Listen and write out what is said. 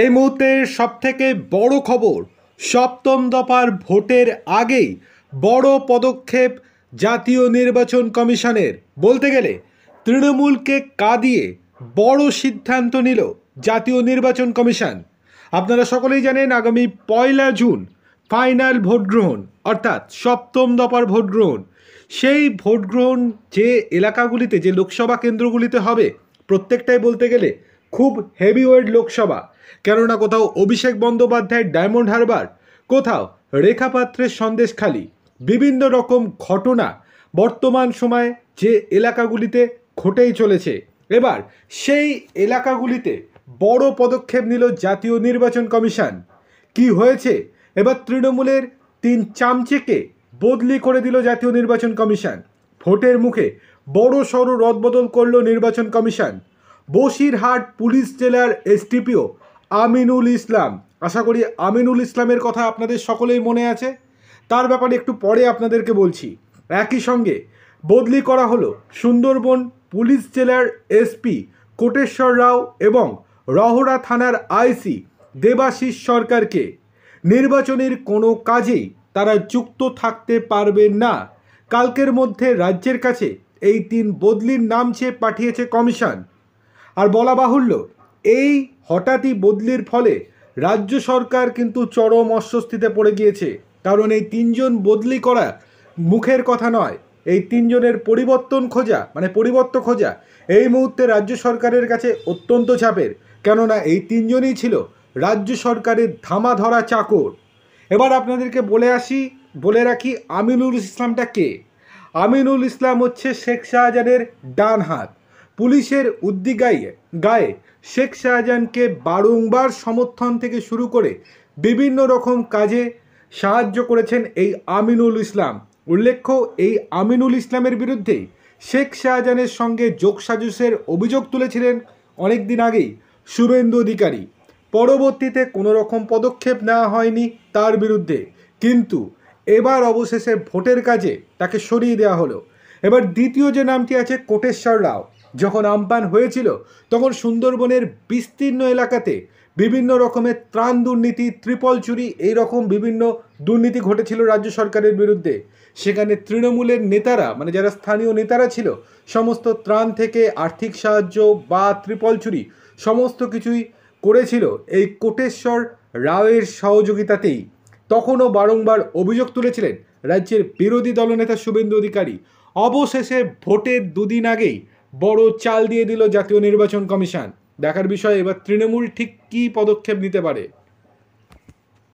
এই মুহূর্তের সবথেকে বড় খবর, সপ্তম দফার ভোটের আগেই বড় পদক্ষেপ জাতীয় নির্বাচন কমিশনের। বলতে গেলে তৃণমূলকে কাঁদিয়ে বড় সিদ্ধান্ত নিল জাতীয় নির্বাচন কমিশন। আপনারা সকলেই জানেন আগামী 1 জুন ফাইনাল ভোট গ্রহণ, অর্থাৎ সপ্তম দফার ভোট গ্রহণ। সেই ভোট গ্রহণ যে এলাকাগুলিতে, যে লোকসভা কেন্দ্রগুলিতে হবে, প্রত্যেকটাই বলতে গেলে খুব হেভিওয়েট লোকসভা। কেননা কোথাও অভিষেক বন্দ্যোপাধ্যায়ের ডায়মন্ড হারবার, কোথাও রেখা পাত্রের সন্দেশখালি। বিভিন্ন রকম ঘটনা বর্তমান সময়ে যে এলাকাগুলিতে ঘটেই চলেছে। এবার সেই এলাকাগুলিতে বড় পদক্ষেপ নিল জাতীয় নির্বাচন কমিশন। কি হয়েছে? এবার তৃণমূলের 3 চামচেকে বদলি করে দিল জাতীয় নির্বাচন কমিশন। ভোটের মুখে বড় সড়ো রদবদল করল নির্বাচন কমিশন। বসিরহাট পুলিশ জেলার এসডিপিও আমিনুল ইসলাম, আশা করি আমিনুল ইসলামের কথা আপনাদের সকলেই মনে আছে, তার ব্যাপারে একটু পরে আপনাদেরকে বলছি। একই সঙ্গে বদলি করা হলো সুন্দরবন পুলিশ জেলার এসপি কোটেশ্বর রাও এবং রহরা থানার আইসি দেবাশিস সরকারকে। নির্বাচনের কোনো কাজেই তারা যুক্ত থাকতে পারবেন না। কালকের মধ্যে রাজ্যের কাছে এই 3 বদলির নাম চেয়ে পাঠিয়েছে কমিশন। আর বলা বাহুল্য, এই হঠাৎই বদলির ফলে রাজ্য সরকার কিন্তু চরম অস্বস্তিতে পড়ে গিয়েছে। কারণ এই 3 জন বদলি করা মুখের কথা নয়। এই 3 জনের পরিবর্তন খোঁজা এই মুহূর্তে রাজ্য সরকারের কাছে অত্যন্ত চাপের। কেননা এই 3 জনই ছিল রাজ্য সরকারের ধামা ধরা চাকর। এবার আপনাদেরকে বলে রাখি আমিনুল ইসলামটা কে। আমিনুল ইসলাম হচ্ছে শেখ শাহজাহানের ডান হাত। পুলিশের গায়ে শেখ শাহজাহানকে বারংবার সমর্থন থেকে শুরু করে বিভিন্ন রকম কাজে সাহায্য করেছেন এই আমিনুল ইসলাম। উল্লেখ্য, এই আমিনুল ইসলামের বিরুদ্ধেই শেখ শাহজাহানের সঙ্গে যোগসাজশের অভিযোগ তুলেছিলেন অনেক দিন আগেই শুভেন্দু অধিকারী। পরবর্তীতে কোনো রকম পদক্ষেপ নেওয়া হয়নি তার বিরুদ্ধে, কিন্তু এবার অবশেষে ভোটের কাজে তাকে সরিয়ে দেওয়া হলো। এবার দ্বিতীয় যে নামটি আছে কোটেশ্বর রাও, যখন আমপান হয়েছিল তখন সুন্দরবনের বিস্তীর্ণ এলাকাতে বিভিন্ন রকমের ত্রাণ দুর্নীতি, ত্রিপল চুরি, এইরকম বিভিন্ন দুর্নীতি ঘটেছিল রাজ্য সরকারের বিরুদ্ধে। সেখানে তৃণমূলের নেতারা, যারা স্থানীয় নেতারা ছিল, সমস্ত ত্রাণ থেকে আর্থিক সাহায্য বা ত্রিপল চুরি সমস্ত কিছুই করেছিল এই কোটেশ্বর রাওয়ের সহযোগিতাতেই। তখনও বারংবার অভিযোগ তুলেছিলেন রাজ্যের বিরোধী দলনেতা শুভেন্দু অধিকারী। অবশেষে ভোটের 2 দিন আগেই বড় চাল দিয়ে দিল জাতীয় নির্বাচন কমিশন। দেখার বিষয় এবার তৃণমূল ঠিক কী পদক্ষেপ নিতে পারে।